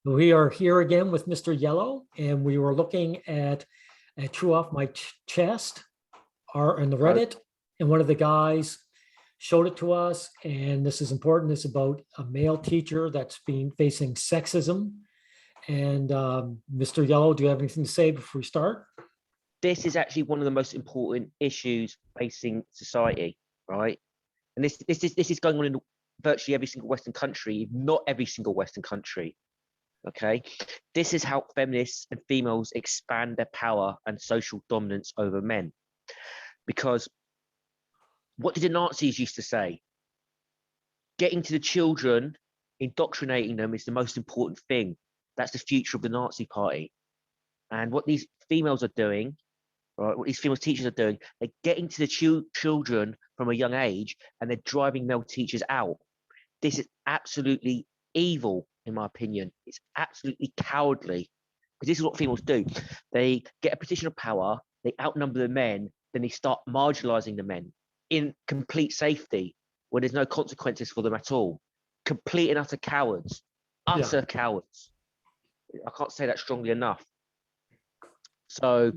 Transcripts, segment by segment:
We are here again with Mr. Yellow, and we were looking at a True Off My Chest in the Right. Reddit, and one of the guys showed it to us, and this is important. It's about a male teacher that's been facing sexism. And Mr. Yellow, do you have anything to say before we start? This is actually one of the most important issues facing society, right? And this is going on in virtually every single Western country, if not every single Western country. Okay, this is how feminists and females expand their power and social dominance over men. Because what did the Nazis used to say? Getting to the children, indoctrinating them is the most important thing. That's the future of the Nazi party. And what these females are doing, right, what these female teachers are doing, they're getting to the children from a young age, and they're driving male teachers out. This is absolutely evil, in my opinion. It's absolutely cowardly, because this is what females do. They get a position of power, they outnumber the men, then they start marginalizing the men in complete safety, where there's no consequences for them at all. Complete and utter cowards. Utter cowards. I can't say that strongly enough. So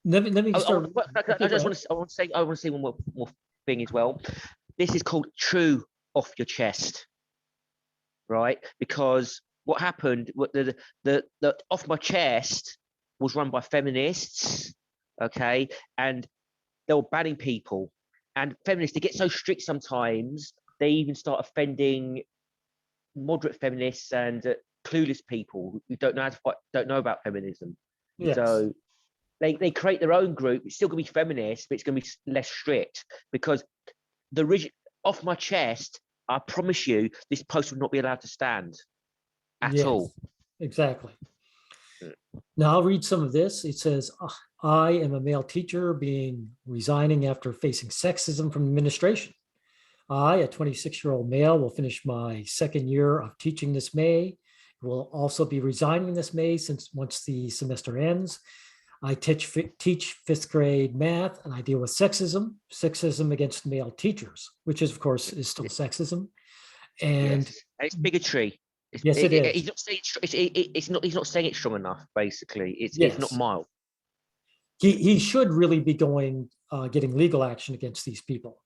let me start. I want to say one more thing as well. This is called True Off Your Chest, right? Because what happened, the Off My Chest was run by feminists, okay, and they were banning people. And feminists, they get so strict sometimes, they even start offending moderate feminists and clueless people who don't know how to fight, don't know about feminism. Yes. So they create their own group. It's still going to be feminist, but it's going to be less strict, because Off My Chest, I promise you, this post would not be allowed to stand at all. Exactly. Now I'll read some of this. It says, I am a male teacher resigning after facing sexism from administration. I, a 26-year-old male, will finish my second year of teaching this May. Will also be resigning this May, since once the semester ends. I teach fifth grade math, and I deal with sexism against male teachers, which is, of course, is still sexism. And yes. It's bigotry. Yes, it is. He's not saying it strong enough. Basically, it's not mild. He should really be getting legal action against these people.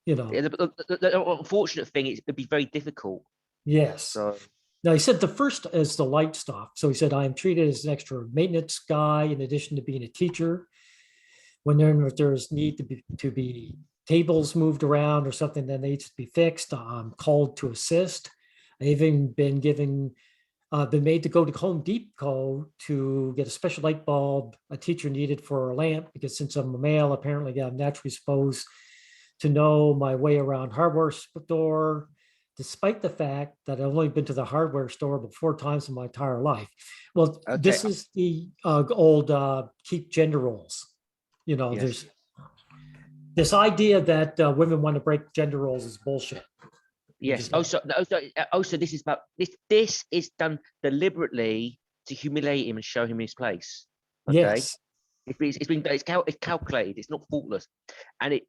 You know, the unfortunate thing is it'd be very difficult. Yes. So now he said the first is the light stuff. So he said, I am treated as an extra maintenance guy in addition to being a teacher. When there's need to be tables moved around or something that needs to be fixed, I'm called to assist. I've even been made to go to Home Depot to get a special light bulb a teacher needed for a lamp, because since I'm a male, apparently I'm naturally supposed to know my way around hardware store, despite the fact that I've only been to the hardware store about 4 times in my entire life. Well, okay. This is the old keep gender roles. You know, There's this idea that women want to break gender roles is bullshit. Yes. Also, this is about this. This is done deliberately to humiliate him and show him his place. Okay. Yes. It's calculated. It's not faultless, and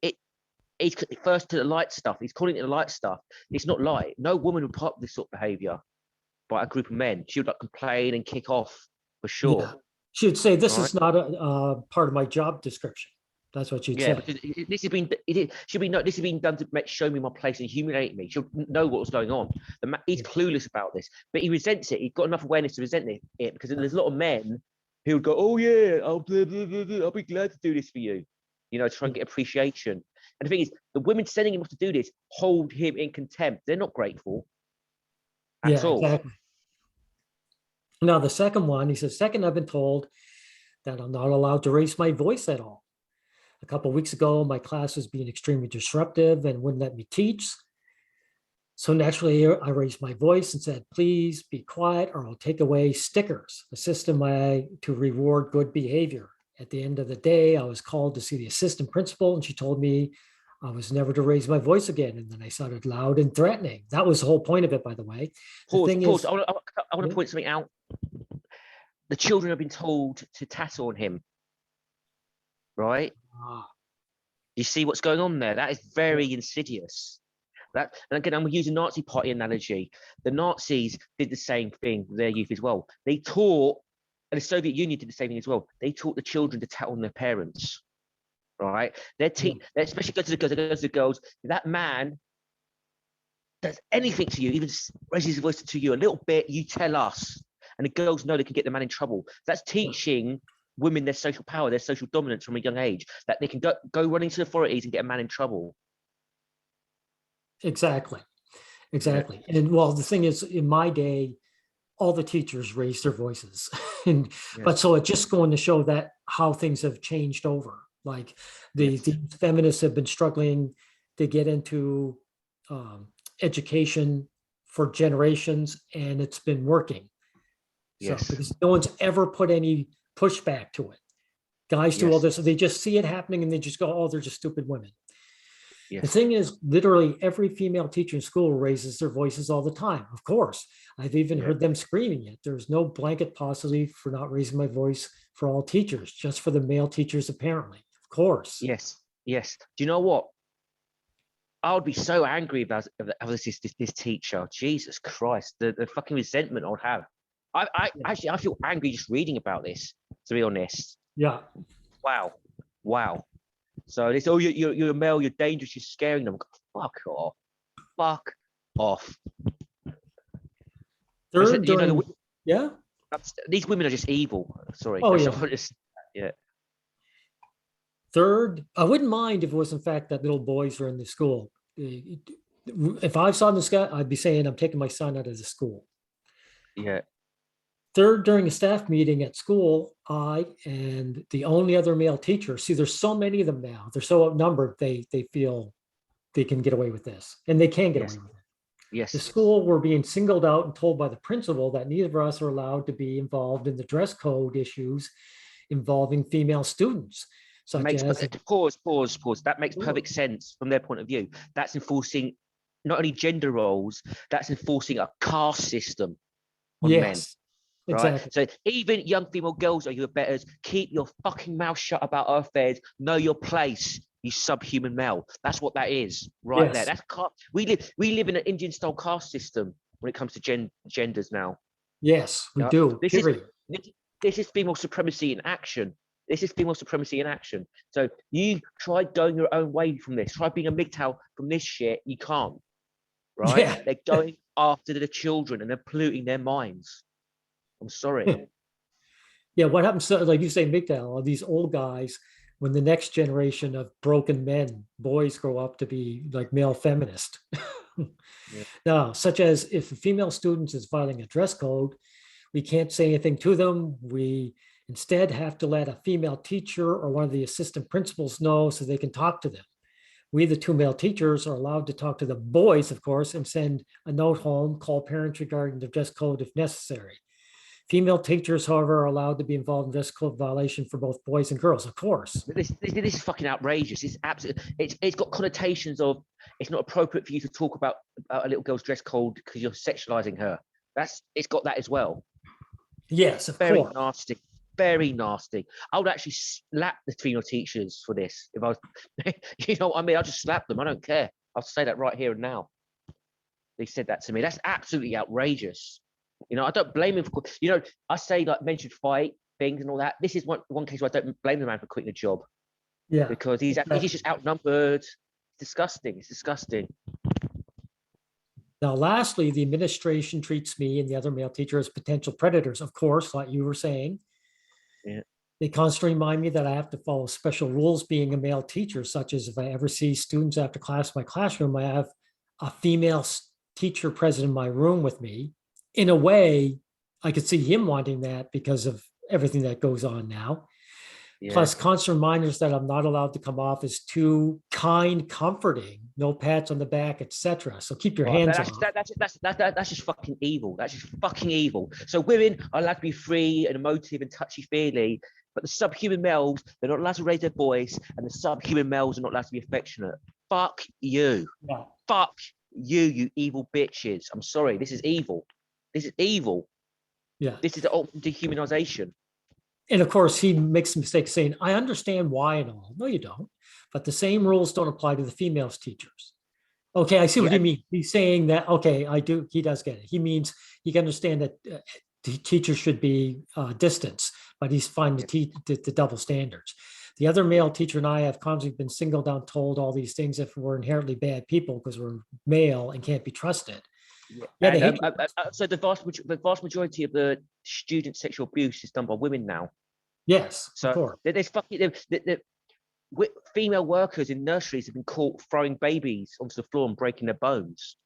it's first to the light stuff. He's calling it the light stuff. It's not light. No woman would put up this sort of behavior by a group of men. She would complain and kick off for sure. Yeah. She would say, "This is not a part of my job description." That's what she'd say. This has been done to show me my place and humiliate me. She'll know what was going on. He's clueless about this, but he resents it. He's got enough awareness to resent it, because there's a lot of men who would go, "Oh yeah, I'll be glad to do this for you," to try and get appreciation. And the thing is, the women sending him off to do this hold him in contempt. They're not grateful at all. Exactly. Now, the second one, he says, second, I've been told that I'm not allowed to raise my voice at all. A couple of weeks ago, my class was being extremely disruptive and wouldn't let me teach. So naturally, I raised my voice and said, please be quiet or I'll take away stickers, a system to reward good behavior. At the end of the day, I was called to see the assistant principal, and she told me I was never to raise my voice again. And then I sounded loud and threatening. That was the whole point of it, by the way. Pause. I want to point something out. The children have been told to tattoo on him, right? You see what's going on there? That is very insidious. That, and again, I'm going to use a Nazi party analogy. The Nazis did the same thing with their youth as well. They taught, and the Soviet Union did the same thing as well. They taught the children to tell on their parents, right? They especially go to the girls. That man does anything to you, even raises his voice to you a little bit, you tell us. And the girls know they can get the man in trouble. That's teaching women their social power, their social dominance from a young age, that they can go running to the authorities and get a man in trouble. Exactly. And well, the thing is, in my day, all the teachers raised their voices. But so it's just going to show that how things have changed over. Like the feminists have been struggling to get into education for generations, and it's been working. So because no one's ever put any pushback to it. Guys do all this, they just see it happening and they just go, oh, they're just stupid women. The thing is, literally every female teacher in school raises their voices all the time. Of course, I've even heard them screaming it. There's no blanket policy for not raising my voice for all teachers, just for the male teachers, apparently. Of course. Yes. Do you know what? I would be so angry about this teacher. Jesus Christ, the fucking resentment I would have. I feel angry just reading about this, to be honest. Yeah. Wow. So this, oh, you're a male, you're dangerous, you're scaring them. Fuck off. These women are just evil. Sorry. Oh, yeah. Third, I wouldn't mind if it was in fact that little boys are in the school. If I saw this guy, I'd be saying I'm taking my son out of the school. Yeah. Third, during a staff meeting at school, I and the only other male teacher, see, there's so many of them now. They're so outnumbered, they feel they can get away with this, and they can get away with it. Yes. The school were being singled out and told by the principal that neither of us are allowed to be involved in the dress code issues involving female students. Pause. That makes perfect sense from their point of view. That's enforcing not only gender roles, that's enforcing a caste system on men. Right. Exactly. So even young female girls are your betters. Keep your fucking mouth shut about our affairs. Know your place, you subhuman male. That's what that is, right there. That's we live in an Indian style caste system when it comes to genders now. Yes, we do. This is female supremacy in action. So you try going your own way from this. Try being a MGTOW from this shit. You can't. Right? Yeah. They're going after the children and they're polluting their minds. I'm sorry. Yeah, what happens to, like you say, MGTOW, these old guys, when the next generation of broken men, boys, grow up to be like male feminist. Now, such as if a female student is violating a dress code, we can't say anything to them. We instead have to let a female teacher or one of the assistant principals know so they can talk to them. We, the two male teachers, are allowed to talk to the boys, of course, and send a note home, call parents regarding the dress code if necessary. Female teachers, however, are allowed to be involved in dress code violation for both boys and girls, of course. This is fucking outrageous. It's absolutely. It's got connotations of it's not appropriate for you to talk about a little girl's dress code because you're sexualizing her. It's got that as well. Yes, very nasty. Very nasty. I would actually slap the female teachers for this if I was. You know what I mean? I'll just slap them. I don't care. I'll say that right here and now. They said that to me. That's absolutely outrageous. You know, I don't blame him for, you know, I say like mentioned fight things and all that. This is one case where I don't blame the man for quitting a job. Yeah. Because he's just outnumbered. It's disgusting. It's disgusting. Now, lastly, the administration treats me and the other male teacher as potential predators, of course, like you were saying. Yeah. They constantly remind me that I have to follow special rules being a male teacher, such as if I ever see students after class in my classroom, I have a female teacher present in my room with me. In a way, I could see him wanting that because of everything that goes on now. Yeah. Plus, constant reminders that I'm not allowed to come off as too kind, comforting, no pats on the back, etc. So keep your hands off. That's just fucking evil. That's just fucking evil. So women are allowed to be free and emotive and touchy-feely, but the subhuman males, they're not allowed to raise their voice, and the subhuman males are not allowed to be affectionate. Fuck you. Yeah. Fuck you, you evil bitches. I'm sorry. This is evil. This is evil. Yeah. This is the ultimate dehumanization. And of course, he makes the mistake saying, I understand why and all. No, you don't. But the same rules don't apply to the females teachers. Okay, I see what Yeah, he means. He's saying that, okay, I do, he does get it. He means he can understand that the teachers should be distance, but he's fine to yeah, teach the double standards. The other yeah, male teacher and I have constantly been singled out, told all these things if we're inherently bad people because we're male and can't be trusted. yeah. Yeah, they And hate. so the vast majority of the student sexual abuse is done by women now. Yes, of So course. there's fucking female workers in nurseries have been caught throwing babies onto the floor and breaking their bones.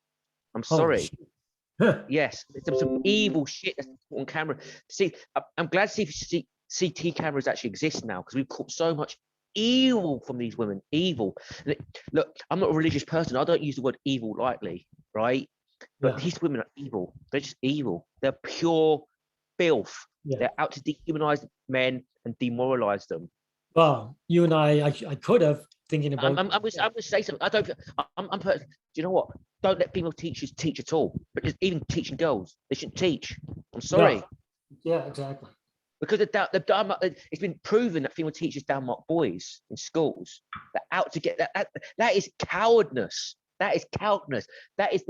I'm Holy sorry. shit. Huh. Yes, it's some evil shit that's on camera. See, I'm glad CCT cameras actually exist now because we've caught so much evil from these women. Evil. Look, I'm not a religious person. I don't use the word evil lightly, right? But Yeah, these women are evil. They're just evil. They're pure filth. yeah. They're out to dehumanize men and demoralize them. Well, you and I could have thinking about. I'm gonna say something. I don't. Do you know what? Don't let female teachers teach at all. But just even teaching girls, they shouldn't teach. I'm Yeah, sorry yeah, exactly. because it's been proven that female teachers downmark boys in schools. They're out to get that is cowardness. That is cowardness. That is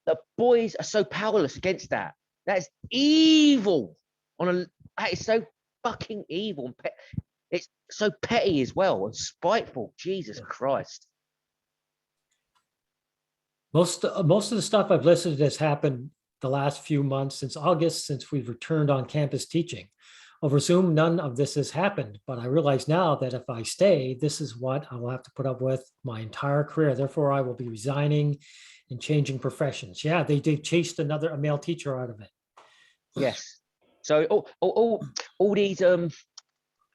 the boys are so powerless against that. That is evil. That is so fucking evil. It's so petty as well and spiteful. Jesus Yeah. Christ. Most of the stuff I've listed has happened the last few months since August, since we've returned on campus teaching. Over Zoom, none of this has happened, but I realize now that if I stay, this is what I will have to put up with my entire career. Therefore, I will be resigning and changing professions. Yeah, they chased a male teacher out of it. Yes. So all these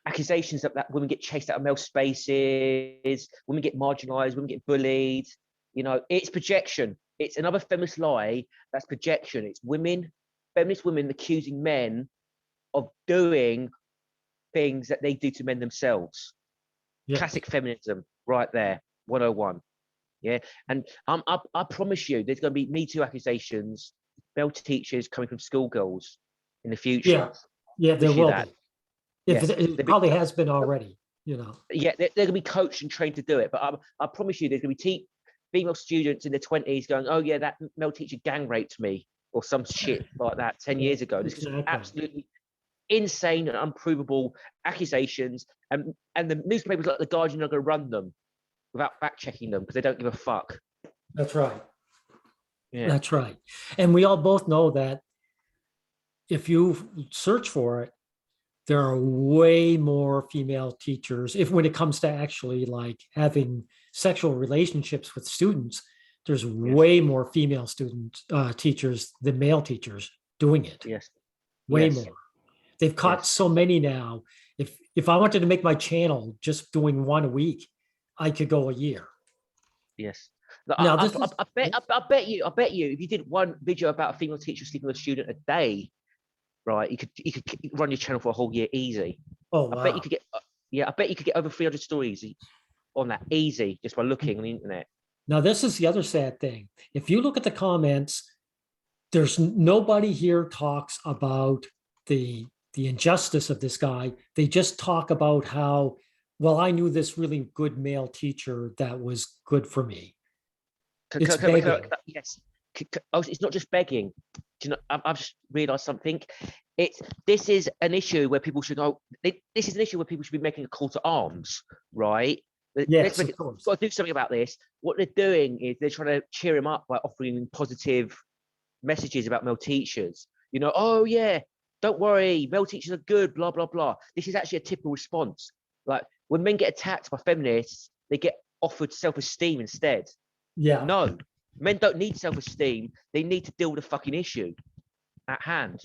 accusations that women get chased out of male spaces, women get marginalized, women get bullied. You know, it's projection. It's another feminist lie. That's projection. It's feminist women accusing men of doing things that they do to men themselves. Yeah, Classic feminism, right there, 101. Yeah, and I promise you, there's going to be Me Too accusations, male teachers coming from schoolgirls in the future. yeah, yeah, there Wish you will that. be. If Yes, it probably has been already, you know. yeah, they're going to be coached and trained to do it. But I promise you, there's going to be female students in their 20s going, "Oh yeah, that male teacher gang raped me," or some shit like that 10 years ago. This is Exactly. absolutely insane and unprovable accusations, and the newspapers like the Guardian are going to run them without fact checking them because they don't give a fuck. That's right. Yeah. That's right. And we all both know that if you search for it, there are way more female teachers. If when it comes to actually like having sexual relationships with students, there's Yes. way more female student teachers than male teachers doing it. Yes. Way Yes. more. They've caught Yes. so many now. If I wanted to make my channel just doing one a week, I could go a year. Yes. Now this is I bet you, if you did one video about a female teacher sleeping with a student a day, right, you could run your channel for a whole year easy. oh I bet you wow. could get, yeah, I bet you could get over 300 stories on that easy just by looking on the internet. Now this is the other sad thing. If you look at the comments, there's nobody here talks about the injustice of this guy. They just talk about how, well, I knew this really good male teacher that was good for me. It's begging. Yes. Oh, it's not just begging. Do you know? I've just realised something. This is an issue where people should go. This is an issue where people should be making a call to arms, right? Yes, of course. Got to do something about this. What they're doing is they're trying to cheer him up by offering positive messages about male teachers. You know, oh yeah, don't worry, male teachers are good, blah blah blah. This is actually a typical response. Like when men get attacked by feminists, they get offered self-esteem instead. Yeah, No, men don't need self-esteem. They need to deal with the fucking issue at hand.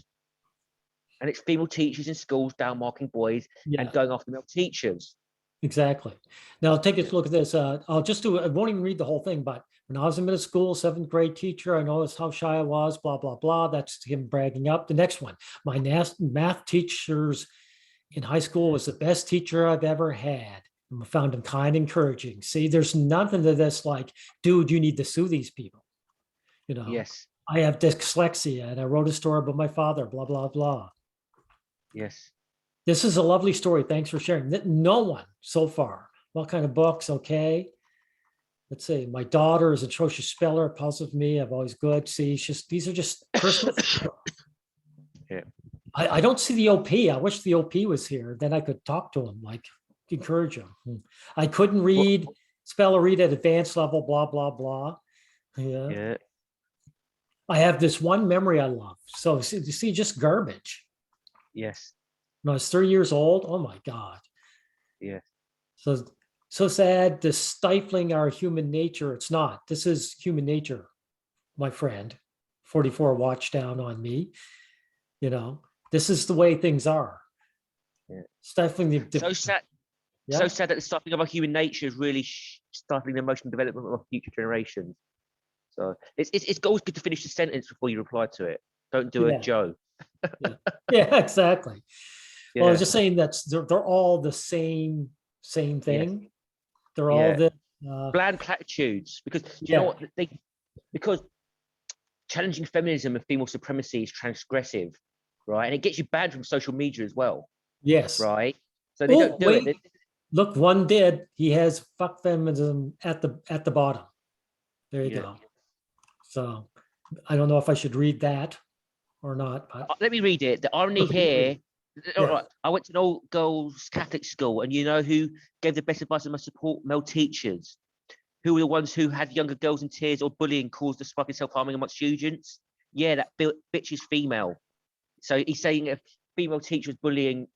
And it's female teachers in schools downmarking boys and yeah, going after male teachers. exactly. Now take a look at this. I'll just do. I won't even read the whole thing, but when I was in middle school, seventh grade teacher, I noticed how shy I was. Blah blah blah. That's him bragging up. The next one, my math teachers in high school was the best teacher I've ever had. I found him kind, encouraging. See, there's nothing to this like, dude, you need to sue these people. You know, Yes, I have dyslexia and I wrote a story about my father, blah, blah, blah. yes. This is a lovely story. Thanks for sharing. No one so far. What kind of books? Okay. let's see, my daughter is a atrocious speller, puzzles me. I'm always good. See, it's just, these are just personal. Yeah. I don't see the OP. I wish the OP was here. Then I could talk to him, like encourage him. I couldn't What- read, spell or read at advanced level, blah, blah, blah. Yeah. Yeah. I have this one memory I love. So you see, just garbage. Yes. When I was 3 years old, oh my God. Yeah. So so sad, this stifling our human nature. It's not. This is human nature, my friend. 44 watch down on me. You know, this is the way things are. Yeah. Stifling So sad. yeah. So sad that the stifling of our human nature is really stifling the emotional development of future generations. So it's always good to finish the sentence before you reply to it. Don't do a Yeah. Joe. Yeah, yeah, exactly. Well, I was Yeah. just saying that they're all the same Yes. thing. They're all Yeah. the Bland platitudes. Because do you know yeah, what because challenging feminism and female supremacy is transgressive, right? And it gets you banned from social media as well, yes. right? So they Oh, don't do it. wait, look, one did. He has fuck feminism at the bottom. There you Yeah. go. So I don't know if I should read that or not, but Let me read it. The irony okay, you read here. it. All Yeah. right. I went to an all girls Catholic school, and you know who gave the best advice and most support? Male teachers, who were the ones who had younger girls in tears or bullying caused the spike in self-harming amongst students. Yeah, that bitch is female. So he's saying a female teacher was bullying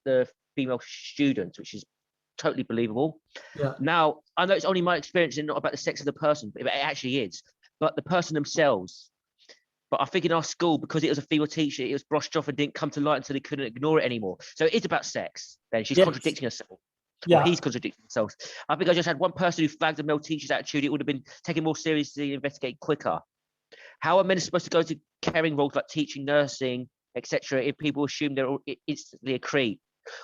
the female students, which is totally believable. Yeah. Now, I know it's only my experience and not about the sex of the person, but it actually is. But the person themselves. But I think in our school, because it was a female teacher, it was brushed off and didn't come to light until they couldn't ignore it anymore. So it is about sex. Then she's Yes. contradicting herself. Or Yeah. he's contradicting himself. I think I just had one person who flagged a male teacher's attitude. It would have been taken more seriously and investigated quicker. How are men supposed to go to caring roles like teaching, nursing, etc. if people assume they're instantly a creep?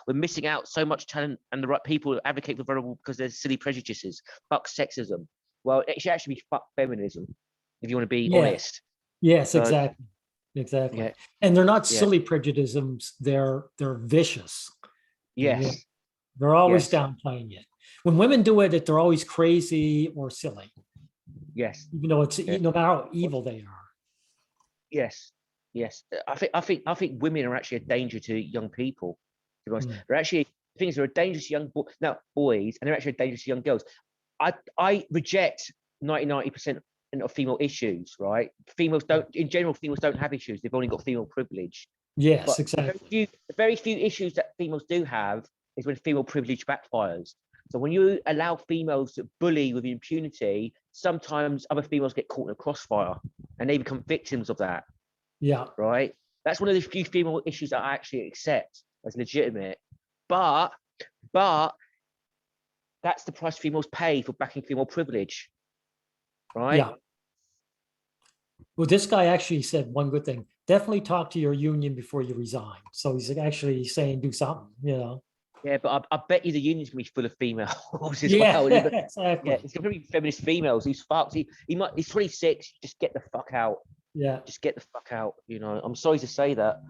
We're missing out so much talent and the right people advocate for vulnerable because there's silly prejudices. Fuck sexism. Well, it should actually be fuck feminism, if you want to be Yeah. honest. Yes, So exactly. Exactly. yeah, And they're not yeah, silly prejudices, they're vicious. Yeah. yes, They're always yes, downplaying it. When women do it, they're always crazy or silly, yes, even though it's yeah. no matter how evil they are. Yes, yes. I think women are actually a danger to young people. To be honest, Mm. they're actually things are a danger to young boys, and they're actually a danger to young girls. I reject 90% of female issues. Right? Females don't, in general, females don't have issues. They've only got female privilege. Yes, But exactly. the very few issues that females do have is when female privilege backfires. So when you allow females to bully with impunity, sometimes other females get caught in a crossfire and they become victims of that, Yeah. right? That's one of the few female issues that I actually accept as legitimate. But that's the price females pay for backing female privilege, right? Yeah. Well, this guy actually said one good thing. Definitely talk to your union before you resign. So he's actually saying do something, you know. Yeah, but I bet you the union's gonna be full of females as Yeah, well. Yeah, exactly. it's gonna be feminist females. He's fucked. He's 26. Just get the fuck out. Yeah. Just get the fuck out. You know, I'm sorry to say that.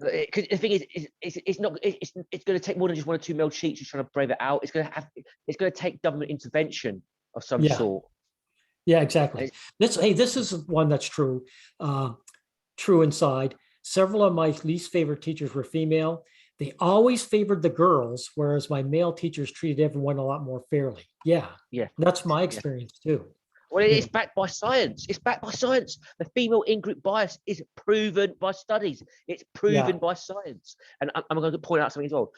Because the thing is, it's not. It's going to take more than just one or two male cheats trying to brave it out. It's going to take government intervention of some Yeah. sort. Yeah, And exactly. This is one that's true. True inside. Several of my least favorite teachers were female. They always favored the girls, whereas my male teachers treated everyone a lot more fairly. Yeah, yeah, that's my yeah. experience too. Well, You it's know, backed by science. It's backed by science. The female in-group bias is proven by studies. It's yeah, proven by science. And I'm going to point out something as well.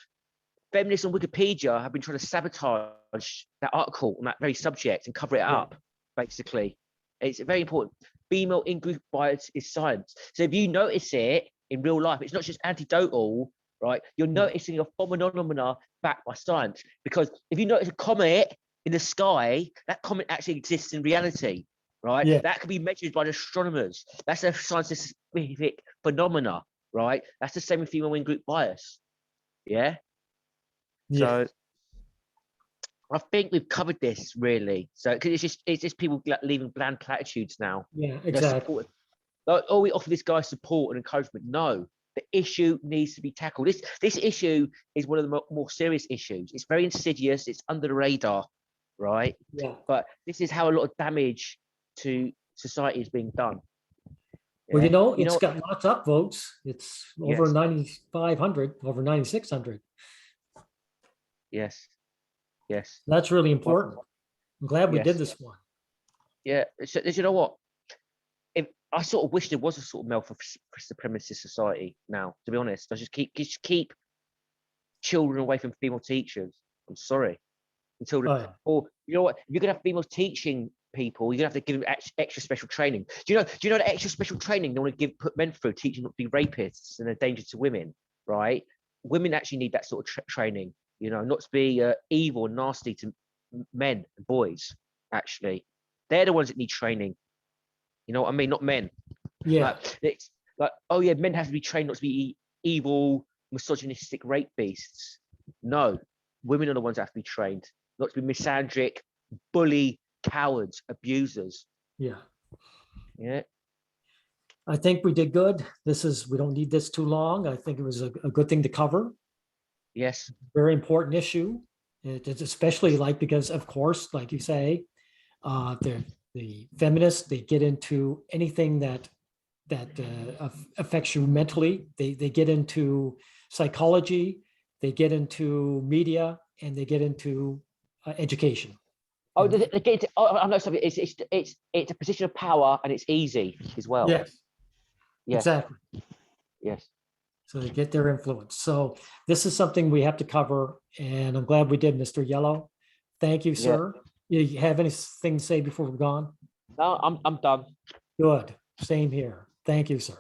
Feminists on Wikipedia have been trying to sabotage that article on that very subject and cover it yeah, up, basically. It's very important. Female in-group bias is science. So if you notice it in real life, it's not just anecdotal, right? You're yeah, noticing a phenomena backed by science. Because if you notice a comet in the sky, that comet actually exists in reality, right? yeah, That can be measured by the astronomers. That's a scientific phenomena, right? That's the same with female in-group bias. Yeah. yeah, So I think we've covered this really. So because it's just people leaving bland platitudes now. yeah, You know, exactly. support. Like, oh, we offer this guy support and encouragement. No, the issue needs to be tackled. This issue is one of the more serious issues. It's very insidious. It's under the radar, right? Yeah. But this is how a lot of damage to society is being done. Well, Yeah? You it's know, got lots of votes. It's over yes, 9,500, over 9,600. yes, yes. That's really Well, important. I'm glad we did yes, this one. yeah. So, you know what? If I sort of wish there was a sort of male supremacist society now, to be honest. I just keep children away from female teachers. I'm sorry. Until Oh, yeah. or you know what? If you're gonna have females teaching people, you're gonna have to give them extra special training. Do you know the extra special training they want to put men through, teaching not to be rapists and a danger to women, right? Women actually need that sort of training, not to be evil and nasty to men and boys. Actually, they're the ones that need training. You know what I mean? Not men. Yeah. Like it's like, oh yeah, men have to be trained not to be evil, misogynistic rape beasts. No, women are the ones that have to be trained not to be misandric, bully, cowards, abusers. Yeah. Yeah. I think we did good. We don't need this too long. I think it was a good thing to cover. Yes. Very important issue. It's especially because, of course, like you say, the feminists, they get into anything that affects you mentally. They get into psychology, they get into media, and they get into education. Oh, I know something. It's a position of power and it's easy as well. Yes, Yes. exactly. Yes. So they get their influence. So this is something we have to cover, and I'm glad we did, Mr. Yellow. Thank you, Yeah. sir. You have anything to say before we're gone? No, I'm done. Good. Same here. Thank you, sir.